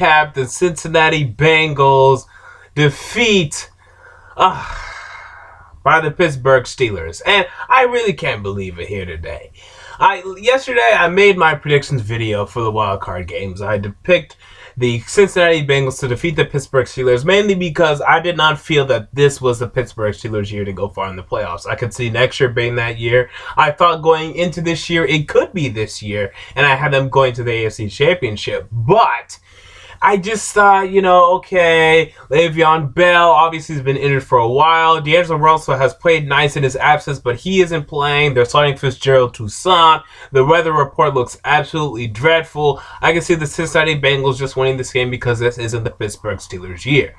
recap the Cincinnati Bengals defeat by the Pittsburgh Steelers. And I really can't believe it here today. Yesterday I made my predictions video for the wild card games. I depict the Cincinnati Bengals to defeat the Pittsburgh Steelers, mainly because I did not feel that this was the Pittsburgh Steelers year to go far in the playoffs. I could see next year being that year. I thought going into this year it could be this year, and I had them going to the AFC Championship. But I just thought, okay, Le'Veon Bell obviously has been injured for a while. D'Angelo Russell has played nice in his absence, but he isn't playing. They're starting Fitzgerald Toussaint. The weather report looks absolutely dreadful. I can see the Cincinnati Bengals just winning this game because this isn't the Pittsburgh Steelers year.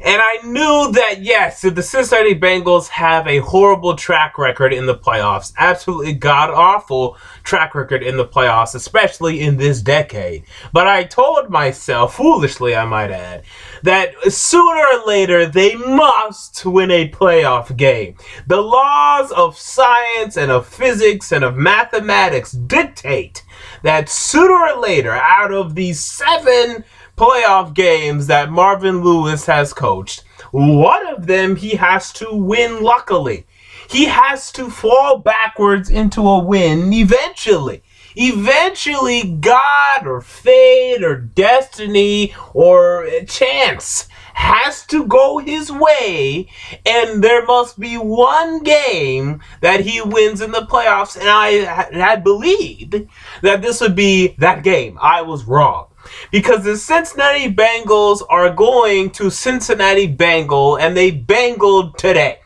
And I knew that, yes, the Cincinnati Bengals have a horrible track record in the playoffs. Absolutely god-awful track record in the playoffs, especially in this decade. But I told myself, foolishly I might add, that sooner or later they must win a playoff game. The laws of science and of physics and of mathematics dictate that sooner or later, out of these 7 playoff games that Marvin Lewis has coached, one of them he has to win luckily. He has to fall backwards into a win eventually. Eventually, God or fate or destiny or chance has to go his way, and there must be one game that he wins in the playoffs, and I believed that this would be that game. I was wrong. Because the Cincinnati Bengals are going to Cincinnati Bengal, and they bangled today.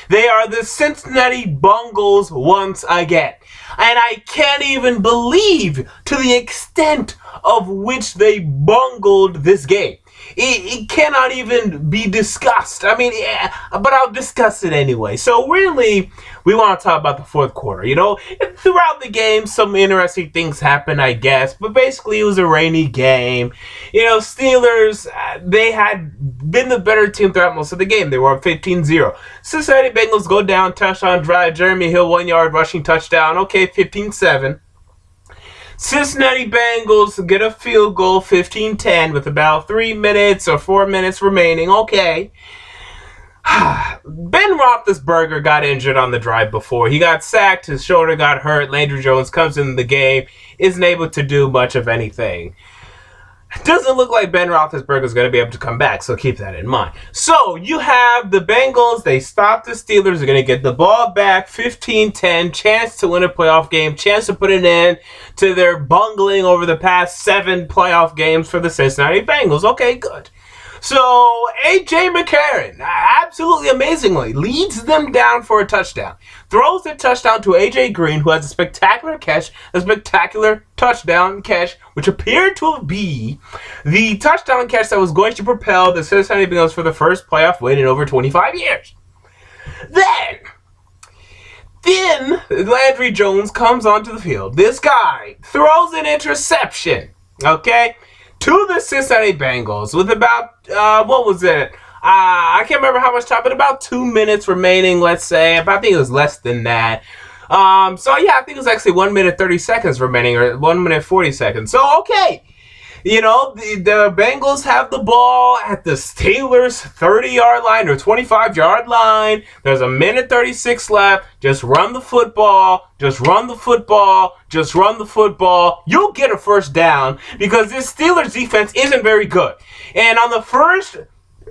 They are the Cincinnati Bengals once again. And I can't even believe to the extent of which they bungled this game. It cannot even be discussed. I mean, but I'll discuss it anyway. So really, we want to talk about the fourth quarter. Throughout the game, some interesting things happened, I guess. But basically, it was a rainy game. Steelers, they had been the better team throughout most of the game. They were up 15-0. Cincinnati Bengals go down, touchdown drive. Jeremy Hill, 1-yard rushing touchdown. Okay, 15-7. Cincinnati Bengals get a field goal, 15-10, with about 3 minutes or 4 minutes remaining. Okay. Ben Roethlisberger got injured on the drive before. He got sacked. His shoulder got hurt. Landry Jones comes into the game. Isn't able to do much of anything. It doesn't look like Ben Roethlisberger is going to be able to come back, so keep that in mind. So, you have the Bengals. They stop the Steelers. They're going to get the ball back, 15-10, chance to win a playoff game, chance to put an end to their bungling over the past 7 playoff games for the Cincinnati Bengals. Okay, good. So, A.J. McCarron, absolutely amazingly, leads them down for a touchdown. Throws the touchdown to A.J. Green, who has a spectacular catch, a spectacular touchdown catch, which appeared to be the touchdown catch that was going to propel the Cincinnati Bengals for the first playoff win in over 25 years. Then Landry Jones comes onto the field. This guy throws an interception, okay, to the Cincinnati Bengals with about, I can't remember how much time, but about 2 minutes remaining, let's say. I think it was less than that. I think it was actually 1 minute 30 seconds remaining, or 1 minute 40 seconds. So, okay. The Bengals have the ball at the Steelers' 30-yard line or 25-yard line. There's 1 minute 36 left. Just run the football. Just run the football. Just run the football. You'll get a first down because this Steelers defense isn't very good. And on the first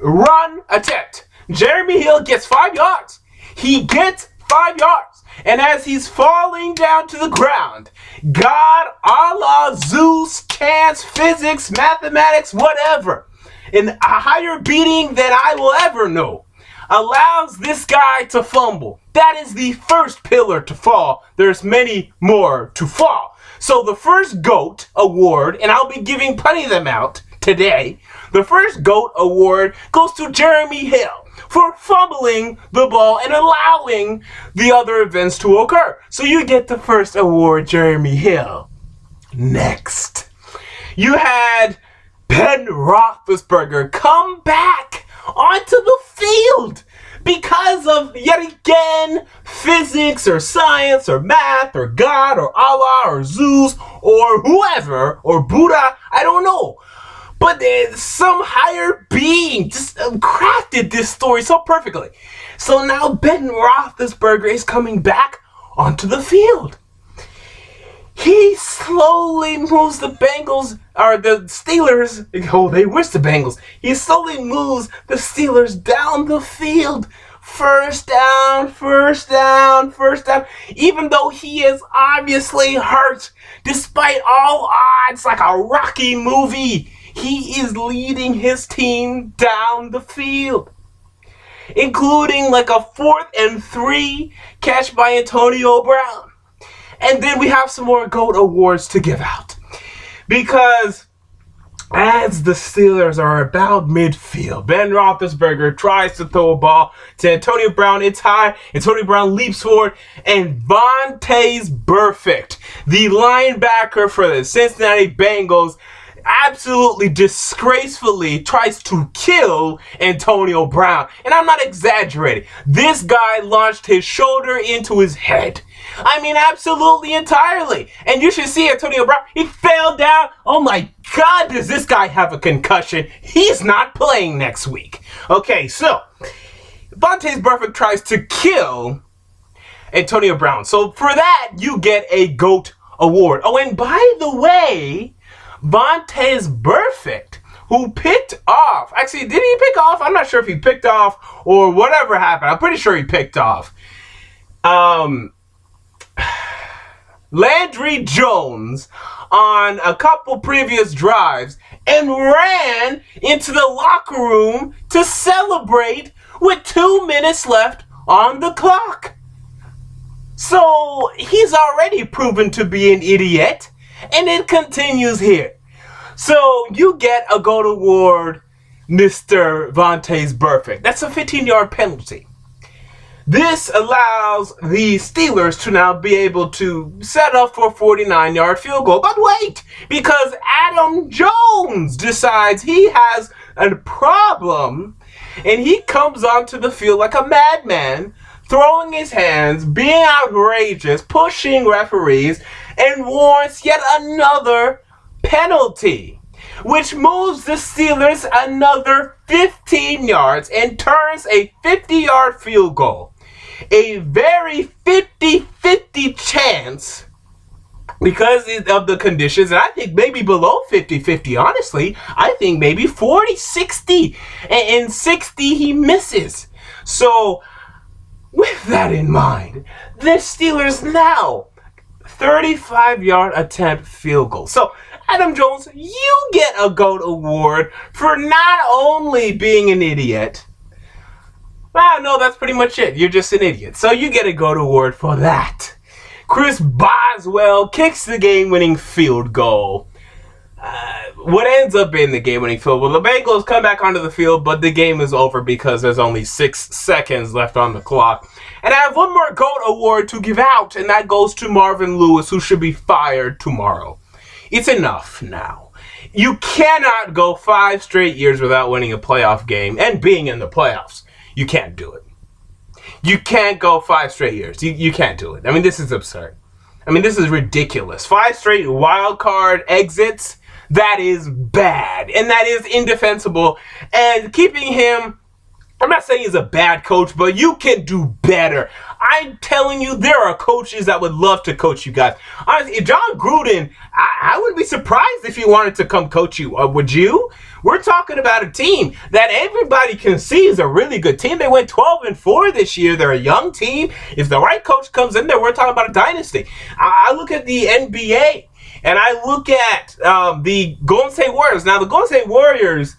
run attempt, Jeremy Hill gets 5 yards. He gets 5 yards. And as he's falling down to the ground, God, Allah, Zeus, chance, physics, mathematics, whatever, in a higher beating than I will ever know, allows this guy to fumble. That is the first pillar to fall. There's many more to fall. So the first GOAT award, and I'll be giving plenty of them out today, the first GOAT award goes to Jeremy Hill for fumbling the ball and allowing the other events to occur. So you get the first award, Jeremy Hill. Next, you had Ben Roethlisberger come back onto the field because of, yet again, physics or science or math or God or Allah or Zeus or whoever or Buddha, I don't know. But some higher being just crafted this story so perfectly. So now Ben Roethlisberger is coming back onto the field. He slowly moves the Bengals, or the Steelers. Oh, they wish the Bengals. He slowly moves the Steelers down the field. First down, first down, first down. Even though he is obviously hurt, despite all odds, like a Rocky movie, he is leading his team down the field, including like a 4th and 3 catch by Antonio Brown. And then we have some more GOAT awards to give out. Because as the Steelers are about midfield, Ben Roethlisberger tries to throw a ball to Antonio Brown. It's high. Antonio Brown leaps forward. And Vontaze Burfict, the linebacker for the Cincinnati Bengals, absolutely disgracefully tries to kill Antonio Brown. And I'm not exaggerating. This guy launched his shoulder into his head. I mean, absolutely entirely. And you should see Antonio Brown. He fell down. Oh my God, does this guy have a concussion? He's not playing next week. Okay, so Vontaze Burfict tries to kill Antonio Brown. So for that, you get a GOAT award. Oh, and by the way, Vontaze Burfict, who picked off, actually, did he pick off? I'm not sure if he picked off or whatever happened. I'm pretty sure he picked off Landry Jones on a couple previous drives and ran into the locker room to celebrate with 2 minutes left on the clock. So he's already proven to be an idiot, and it continues here. So you get a GOAT award, Mr. Vontaze Burfict. That's a 15-yard penalty. This allows the Steelers to now be able to set up for a 49-yard field goal. But wait, because Adam Jones decides he has a problem, and he comes onto the field like a madman, throwing his hands, being outrageous, pushing referees, and warrants yet another penalty, which moves the Steelers another 15 yards and turns a 50-yard field goal. A very 50-50 chance because of the conditions, and I think maybe below 50-50, honestly. I think maybe 40-60, and 60 he misses. So with that in mind, the Steelers now 35-yard attempt field goal. So Adam Jones, you get a GOAT award for not only being an idiot. Wow, no, that's pretty much it. You're just an idiot. So you get a GOAT award for that. Chris Boswell kicks the game-winning field goal. What ends up being the game-winning field goal? The Bengals come back onto the field, but the game is over because there's only 6 seconds left on the clock. And I have one more GOAT award to give out, and that goes to Marvin Lewis, who should be fired tomorrow. It's enough now. You cannot go 5 straight years without winning a playoff game and being in the playoffs. You can't do it. You can't go 5 straight years. You can't do it. I mean, this is absurd. I mean, this is ridiculous. 5 straight wild card exits, that is bad. And that is indefensible. And keeping him, I'm not saying he's a bad coach, but you can do better. I'm telling you, there are coaches that would love to coach you guys. Honestly, John Gruden, I wouldn't be surprised if he wanted to come coach you. Would you? We're talking about a team that everybody can see is a really good team. They went 12-4 this year. They're a young team. If the right coach comes in there, we're talking about a dynasty. I look at the NBA, and I look at the Golden State Warriors. Now, the Golden State Warriors,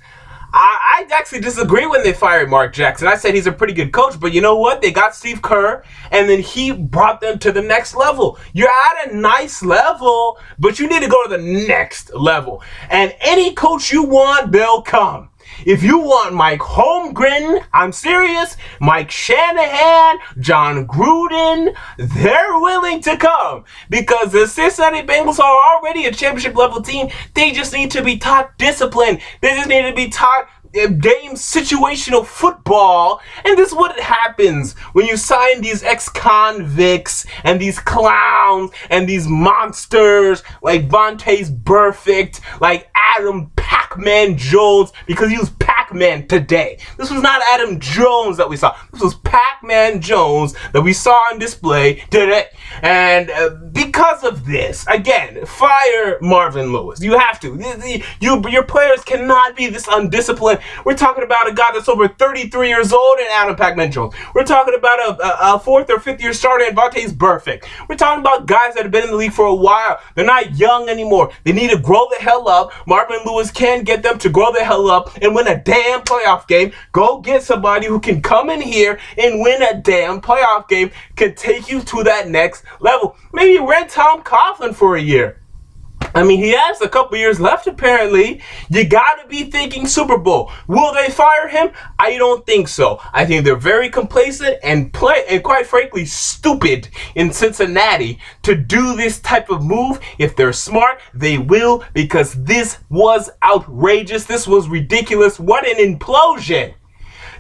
I actually disagree when they fired Mark Jackson. I said he's a pretty good coach, but you know what? They got Steve Kerr, and then he brought them to the next level. You're at a nice level, but you need to go to the next level. And any coach you want, they'll come. If you want Mike Holmgren, I'm serious, Mike Shanahan, John Gruden, they're willing to come because the Cincinnati Bengals are already a championship level team. They just need to be taught discipline. They just need to be taught game situational football, and this is what happens when you sign these ex-convicts and these clowns and these monsters like Vontae's Perfect, like Adam Pac-Man Jones, because he was Pac-Man today. This was not Adam Jones that we saw. This was Pac-Man Jones that we saw on display today. And because of this, again, fire Marvin Lewis. You have to. Your players cannot be this undisciplined. We're talking about a guy that's over 33 years old in Adam Pac-Man Jones. We're talking about a fourth or fifth year starter in Vontae's Perfect. We're talking about guys that have been in the league for a while. They're not young anymore. They need to grow the hell up. Marvin Lewis can get them to grow the hell up and win a damn playoff game. Go get somebody who can come in here and win a damn playoff game, can take you to that next level. Maybe rent Tom Coughlin for a year. I mean, he has a couple years left, apparently. You gotta be thinking Super Bowl. Will they fire him? I don't think so. I think they're very complacent and quite frankly, stupid in Cincinnati to do this type of move. If they're smart, they will, because this was outrageous. This was ridiculous. What an implosion.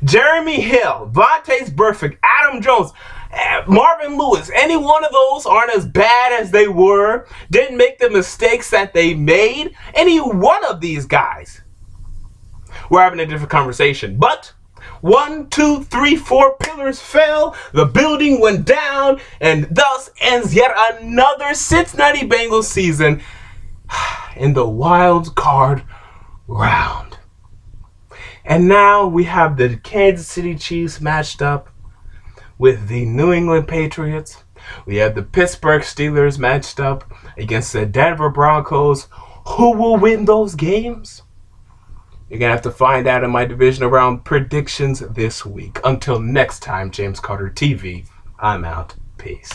Jeremy Hill, Vontae's Perfect, Adam Jones, Marvin Lewis, any one of those aren't as bad as they were, didn't make the mistakes that they made. Any one of these guys, we're having a different conversation. But 1, 2, 3, 4 pillars fell, the building went down, and thus ends yet another Cincinnati Bengals season in the wild card round. And now we have the Kansas City Chiefs matched up with the New England Patriots. We have the Pittsburgh Steelers matched up against the Denver Broncos. Who will win those games? You're going to have to find out in my divisional round predictions this week. Until next time, James Carter TV, I'm out. Peace.